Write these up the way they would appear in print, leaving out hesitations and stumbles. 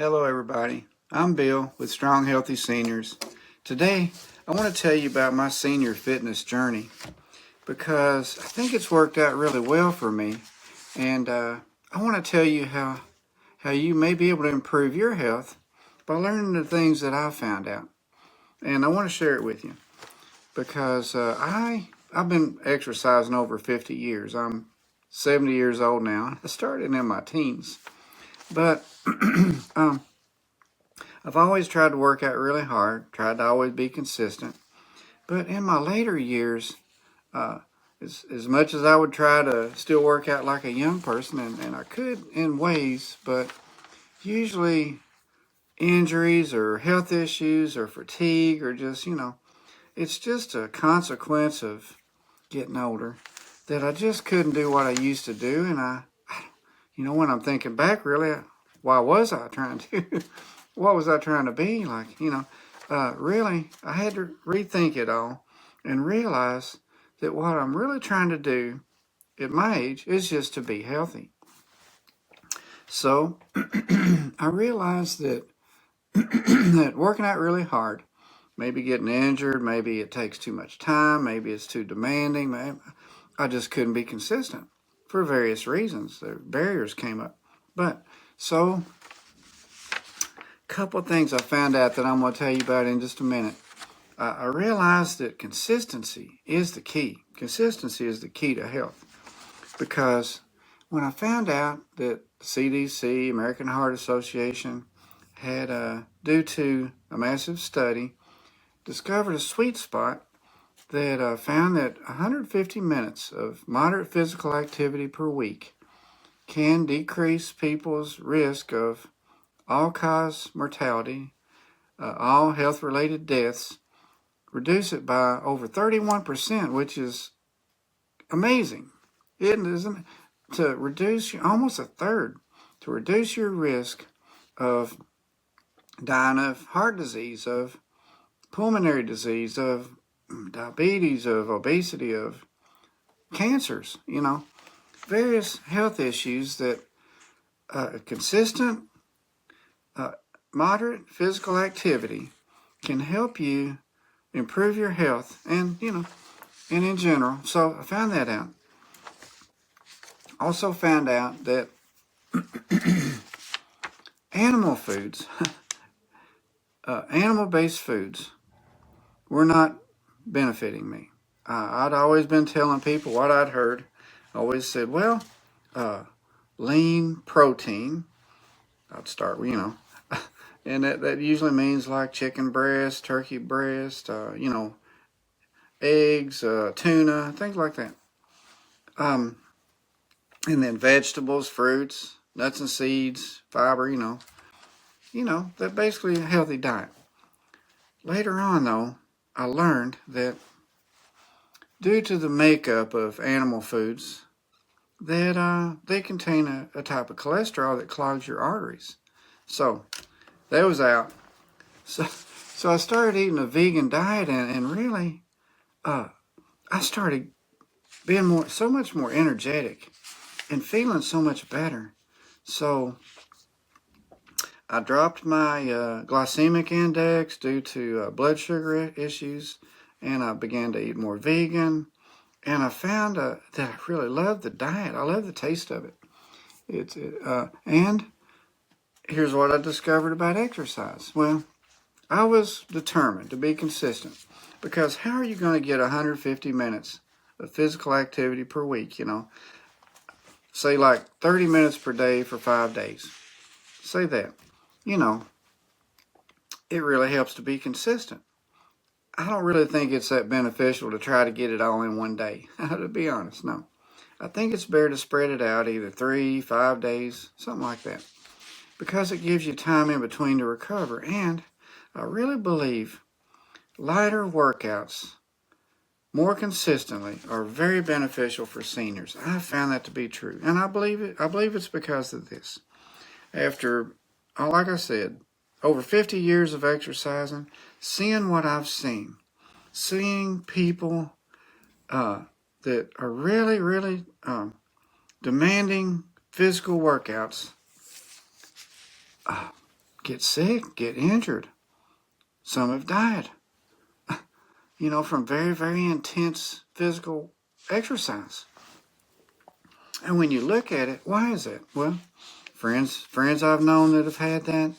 Hello everybody, I'm Bill with Strong Healthy Seniors. Today I want to tell you about my senior fitness journey because I think it's worked out really well for me, and I want to tell you how you may be able to improve your health by learning the things that I found out, and I want to share it with you because I've been exercising over 50 years. I'm 70 years old now. I started in my teens, but I've always tried to work out really hard, tried to always be consistent. But in my later years, as much as I would try to still work out like a young person, and I could in ways, but usually injuries or health issues or fatigue or just, it's just a consequence of getting older that I just couldn't do what I used to do. And when I'm thinking back, really, why was I trying to? What was I trying to be? Really, I had to rethink it all and realize that what I'm really trying to do at my age is just to be healthy. So I realized that that working out really hard, maybe getting injured, maybe it takes too much time, maybe it's too demanding, maybe I just couldn't be consistent for various reasons. The barriers came up. But so couple of things I found out that I'm going to tell you about in just a minute. I realized that consistency is the key. Consistency is the key to health, because when I found out that CDC, American Heart Association, had, due to a massive study, discovered a sweet spot that found that 150 minutes of moderate physical activity per week can decrease people's risk of all-cause mortality, all health-related deaths, reduce it by over 31%, which is amazing, isn't it? To reduce almost a third, to reduce your risk of dying of heart disease, of pulmonary disease, of diabetes, of obesity, of cancers, various health issues that consistent moderate physical activity can help you improve your health and in general. So I found that out. Also found out that animal foods, animal-based foods, were not benefiting me. I'd always been telling people what I'd heard. I always said, well, lean protein. I'd start, and that usually means like chicken breast, turkey breast, eggs, tuna, things like that. And then vegetables, fruits, nuts and seeds, fiber, that basically a healthy diet. Later on, though, I learned that due to the makeup of animal foods, that they contain a type of cholesterol that clogs your arteries. So that was out. So I started eating a vegan diet, and really, I started being so much more energetic and feeling so much better. So I dropped my glycemic index due to blood sugar issues, and I began to eat more vegan. And I found that I really love the diet. I love the taste of it. And here's what I discovered about exercise. Well, I was determined to be consistent, because how are you going to get 150 minutes of physical activity per week? Say like 30 minutes per day for 5 days. Say that. It really helps to be consistent. I don't really think it's that beneficial to try to get it all in one day, to be honest, no. I think it's better to spread it out either 3, 5 days, something like that, because it gives you time in between to recover. And I really believe lighter workouts more consistently are very beneficial for seniors. I found that to be true, and I believe it's because of this. After, like I said, over 50 years of exercising, seeing what I've seen, seeing people that are really, really demanding physical workouts get sick, get injured. Some have died, from very, very intense physical exercise. And when you look at it, why is it? Well, friends I've known that have had that,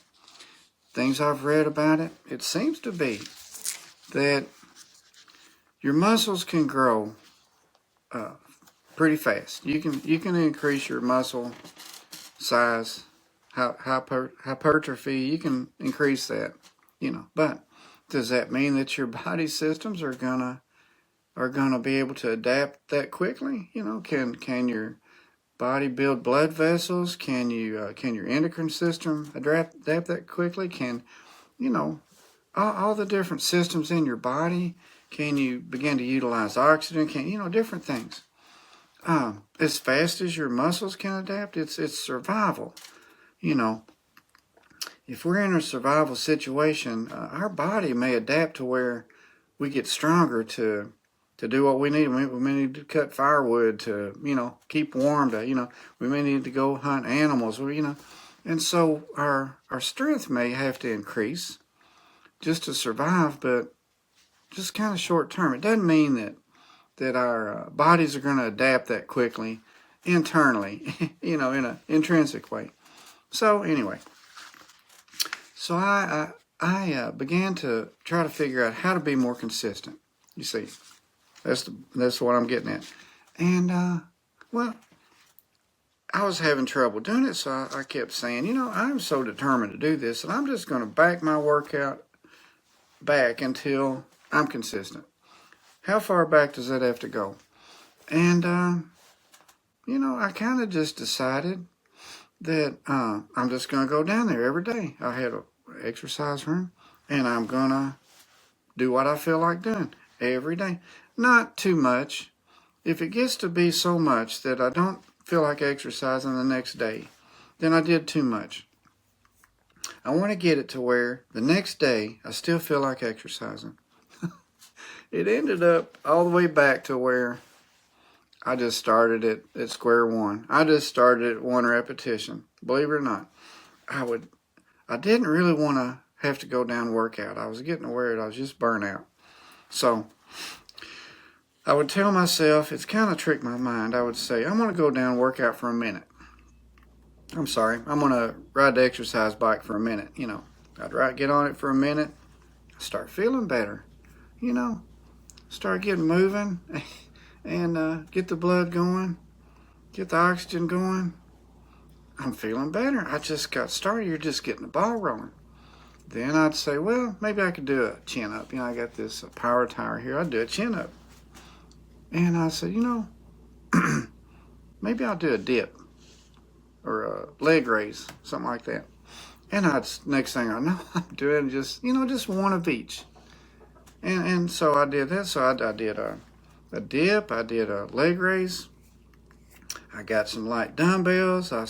things I've read about it, it seems to be that your muscles can grow pretty fast. You can increase your muscle size, hypertrophy. You can increase that, But does that mean that your body systems are gonna be able to adapt that quickly? Can your body build blood vessels? Can your endocrine system adapt that quickly? Can all the different systems in your body? Can you begin to utilize oxygen? Can different things? As fast as your muscles can adapt, it's survival. If we're in a survival situation, our body may adapt to where we get stronger to do what we need. We may need to cut firewood to, keep warm, we may need to go hunt animals, and so our strength may have to increase just to survive, but just kind of short term. It doesn't mean that our bodies are going to adapt that quickly internally, in an intrinsic way. So anyway, I began to try to figure out how to be more consistent. You see, that's what I'm getting at. And I was having trouble doing it, so I kept saying, I'm so determined to do this, and I'm just going to back my workout back until I'm consistent. How far back does that have to go? And I kind of just decided that I'm just going to go down there every day. I had an exercise room, and I'm going to do what I feel like doing every day. Not too much. If it gets to be so much that I don't feel like exercising the next day, then I did too much. I want to get it to where the next day I still feel like exercising. It ended up all the way back to where I just started at square one. I just started at one repetition. Believe it or not, I didn't really want to have to go down and work out. I was getting aware that I was just burnt out. So I would tell myself, it's kind of tricked my mind. I would say, I'm going to go down and work out for a minute. I'm going to ride the exercise bike for a minute. I'd get on it for a minute, start feeling better, start getting moving and get the blood going, get the oxygen going. I'm feeling better. I just got started. You're just getting the ball rolling. Then I'd say, well, maybe I could do a chin up. I got this power tire here. I'd do a chin up. And I said, maybe I'll do a dip or a leg raise, something like that. And next thing I know, I'm doing just one of each. And so I did that. So I did a dip. I did a leg raise. I got some light dumbbells. I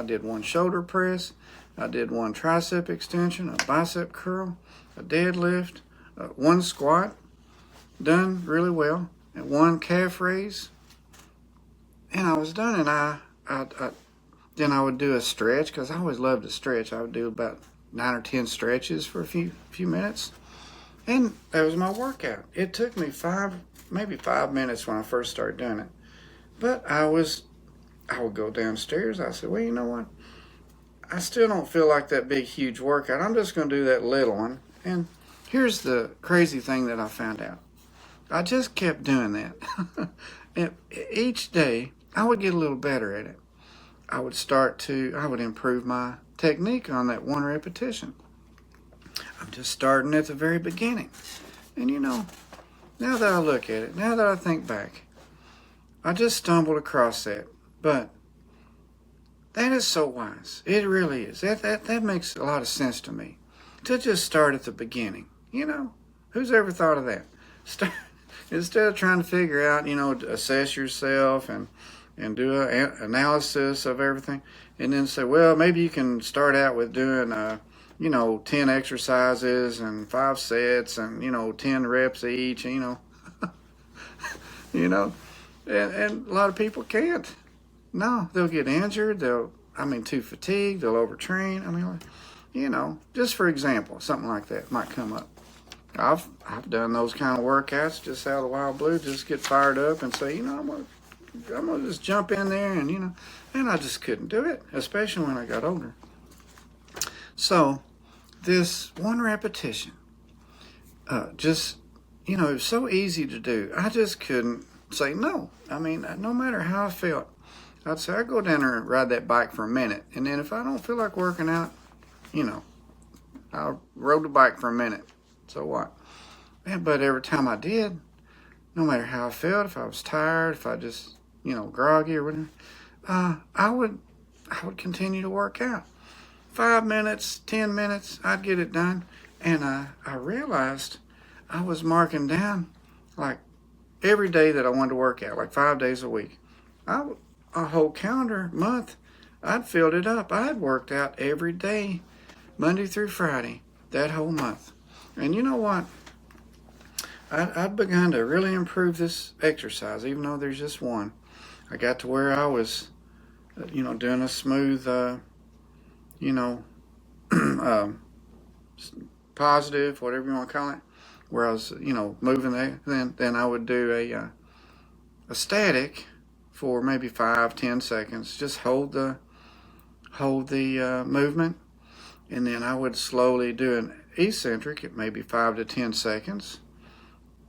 did one shoulder press. I did one tricep extension, a bicep curl, a deadlift, one squat, done really well, and one calf raise. And I was done, and then I would do a stretch, because I always loved to stretch. I would do about 9 or 10 stretches for a few minutes. And that was my workout. It took me maybe 5 minutes when I first started doing it. But I would go downstairs. I said, well, you know what? I still don't feel like that big, huge workout. I'm just going to do that little one. And here's the crazy thing that I found out. I just kept doing that. And each day, I would get a little better at it. I would improve my technique on that one repetition. I'm just starting at the very beginning. And now that I look at it, now that I think back, I just stumbled across that. But that is so wise. It really is. That makes a lot of sense to me. To just start at the beginning. Who's ever thought of that? Instead of trying to figure out, assess yourself and do an analysis of everything, and then say, well, maybe you can start out with doing 10 exercises and 5 sets and 10 reps each, and a lot of people can't. No, they'll get injured. Too fatigued. They'll overtrain. just for example, something like that might come up. I've done those kind of workouts just out of the wild blue, just get fired up and say, I'm gonna just jump in there and I just couldn't do it, especially when I got older. So this one repetition, it was so easy to do. I just couldn't say no. I mean, no matter how I felt, I'd say I'd go down there and ride that bike for a minute, and then if I don't feel like working out, I rode the bike for a minute. So what? But every time I did, no matter how I felt, if I was tired, if I just, groggy or whatever, I would continue to work out. 5 minutes, 10 minutes, I'd get it done. And I realized I was marking down like every day that I wanted to work out, like 5 days a week. A whole calendar month, I'd filled it up. I'd worked out every day, Monday through Friday, that whole month. And you know what? I'd begun to really improve this exercise, even though there's just one. I got to where I was, doing a smooth, positive, whatever you want to call it, where I was, moving there. Then I would do a static for maybe 5-10 seconds. Just hold the movement, and then I would slowly do an eccentric at maybe 5 to 10 seconds.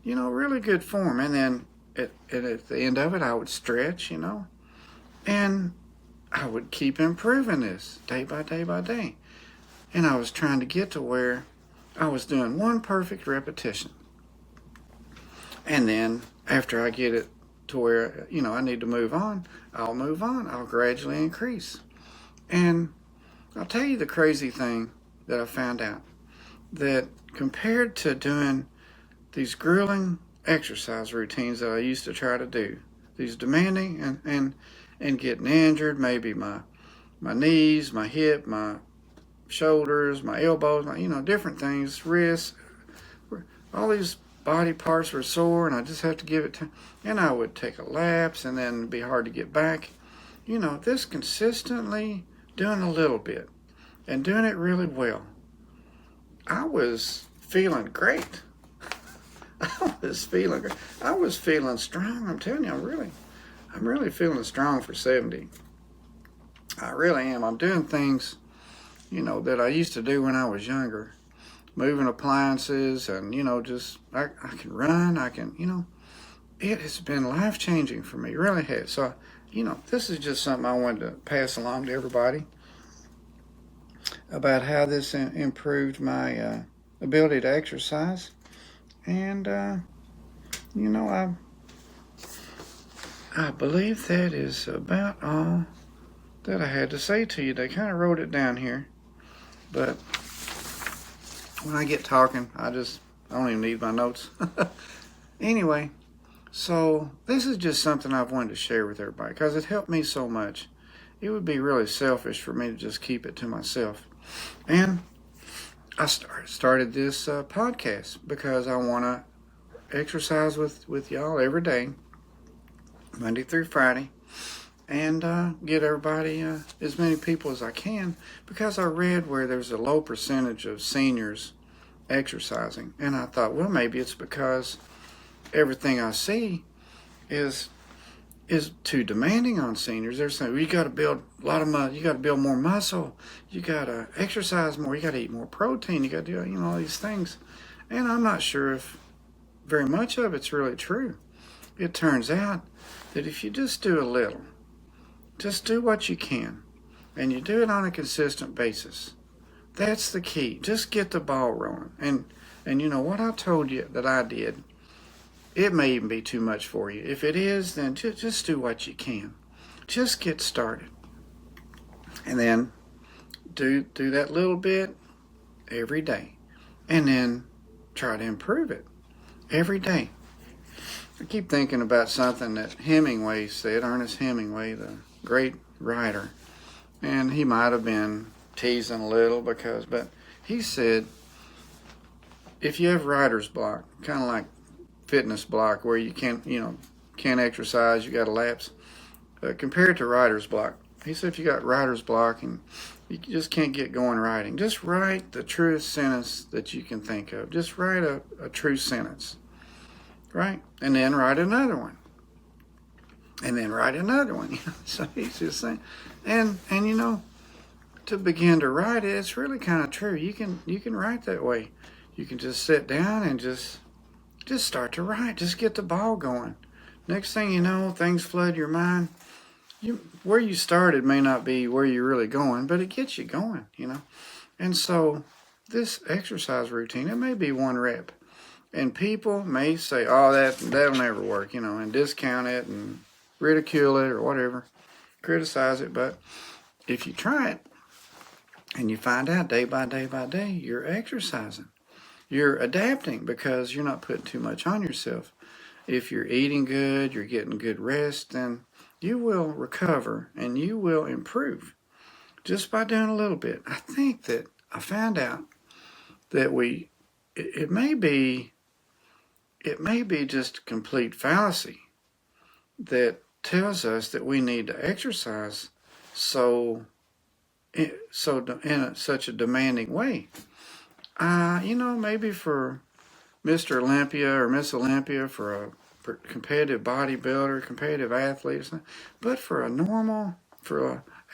Really good form. And then at the end of it, I would stretch, and I would keep improving this day by day by day. And I was trying to get to where I was doing one perfect repetition. And then after I get it to where, I need to move on, I'll move on. I'll gradually increase. And I'll tell you the crazy thing that I found out, that compared to doing these grueling exercise routines that I used to try to do, these demanding and getting injured, maybe my knees, my hip, my shoulders, my elbows, different things, wrists, all these body parts were sore, and I just have to give it time. And I would take a lapse, and then it'd be hard to get back. This consistently doing a little bit and doing it really well, I was feeling great. I was feeling strong. I'm telling you, I'm really feeling strong for 70. I really am. I'm doing things, that I used to do when I was younger. Moving appliances and, just, I can run, it has been life-changing for me, it really has. So, this is just something I wanted to pass along to everybody about how this improved my ability to exercise. And, I believe that is about all that I had to say to you. They kind of wrote it down here, but when I get talking, I don't even need my notes. Anyway, so this is just something I've wanted to share with everybody because it helped me so much. It would be really selfish for me to just keep it to myself. And I started this podcast because I want to exercise with y'all every day, Monday through Friday, and get everybody, as many people as I can, because I read where there's a low percentage of seniors exercising. And I thought, well, maybe it's because everything I see is too demanding on seniors. They're saying, well, you got to build a lot of muscle, you got to build more muscle, you got to exercise more, you got to eat more protein, you got to do all these things. And I'm not sure if very much of it's really true. It turns out that if you just do a little, just do what you can, and you do it on a consistent basis, that's the key. Just get the ball rolling. And what I told you that I did, it may even be too much for you. If it is, then just do what you can. Just get started. And then do that little bit every day. And then try to improve it every day. I keep thinking about something that Hemingway said, Ernest Hemingway, the great writer. And he might have been teasing a little but he said, if you have writer's block, kind of like fitness block where you can't exercise, you got a lapse, compared to writer's block. He said if you got writer's block and You just can't get going writing. Just write the truest sentence that you can think of. Just write a true sentence, right? And then write another one. And then write another one. So he's just saying, and to begin to write it, it's really kind of true. You can write that way. You can just sit down and just start to write. Just get the ball going. Next thing you know, things flood your mind. Where you started may not be where you're really going, but it gets you going, And so this exercise routine, it may be 1 rep. And people may say, oh, that'll never work, and discount it and ridicule it or whatever, criticize it. But if you try it and you find out day by day by day, you're exercising. You're adapting because you're not putting too much on yourself. If you're eating good, you're getting good rest, then you will recover and you will improve just by doing a little bit. I think that I found out that it may be just a complete fallacy that tells us that we need to exercise in such a demanding way. Maybe for Mr. Olympia or Miss Olympia, for a competitive bodybuilder, competitive athlete, or something. But for an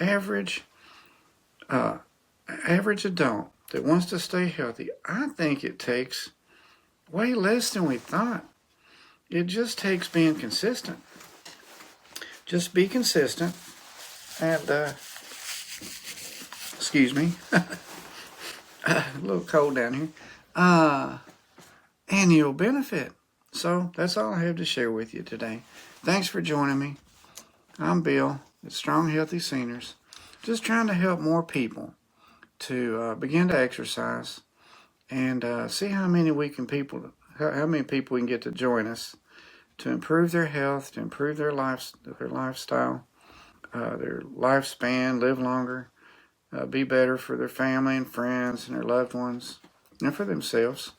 average adult that wants to stay healthy, I think it takes way less than we thought. It just takes being consistent. Just be consistent and, excuse me, a little cold down here, and you'll benefit. So that's all I have to share with you today. Thanks for joining me. I'm Bill at Strong Healthy Seniors, just trying to help more people to begin to exercise and see how many people we can get to join us to improve their health, to improve their lifestyle, their lifespan, live longer, be better for their family and friends and their loved ones, and for themselves.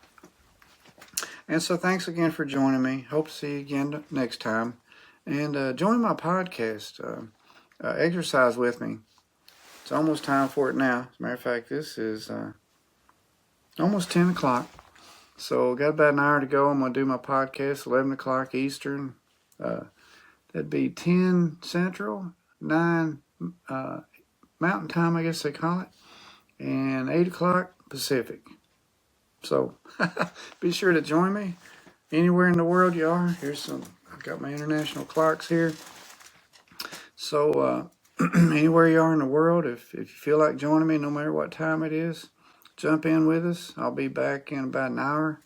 And so thanks again for joining me. Hope to see you again next time. And join my podcast, Exercise With Me. It's almost time for it now. As a matter of fact, this is almost 10 o'clock. So got about an hour to go. I'm going to do my podcast, 11 o'clock Eastern. That'd be 10 Central, 9 Mountain Time, I guess they call it, and 8 o'clock Pacific. So be sure to join me anywhere in the world you are. I've got my international clocks here. So anywhere you are in the world, if you feel like joining me, no matter what time it is, jump in with us. I'll be back in about an hour.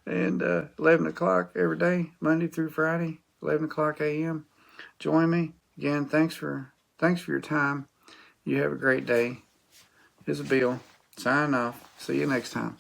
And 11 o'clock every day, Monday through Friday, 11 o'clock a.m. Join me. Again, thanks for your time. You have a great day. This is Bill, signing off. See you next time.